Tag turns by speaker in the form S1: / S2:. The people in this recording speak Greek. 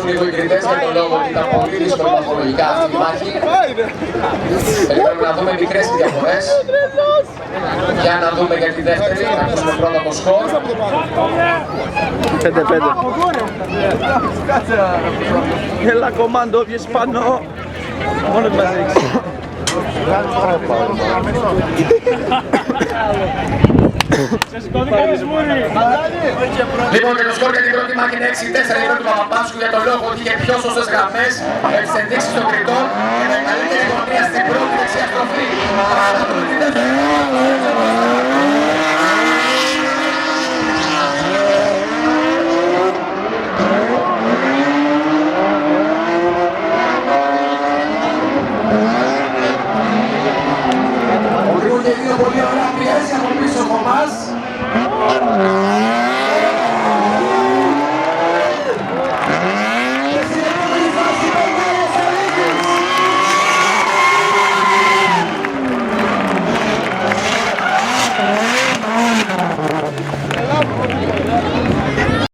S1: Λίγο οι κριτές για τον λόγο ότι ήταν πολύ δύσκολη βαθμολογικά αυτή τη μάχη. Περιμένουμε να δούμε μικρές διαφορές. Για να δούμε για τη δεύτερη, να ακούσουμε πρώτα το σκορ.
S2: 5-5. Έλα κομμάντο, βγες πάνω. Μόνο του μας ρίξει.
S1: Λοιπόν, και το σκορ για την πρώτη μάχη είναι 6-4 υπέρ του Παπαπάσκου για τον λόγο ότι είχε πιο σωστές γραμμές με τις ενδείξεις των κριτών και με καλύτερη γωνία στην πρώτη δεξιά στροφή.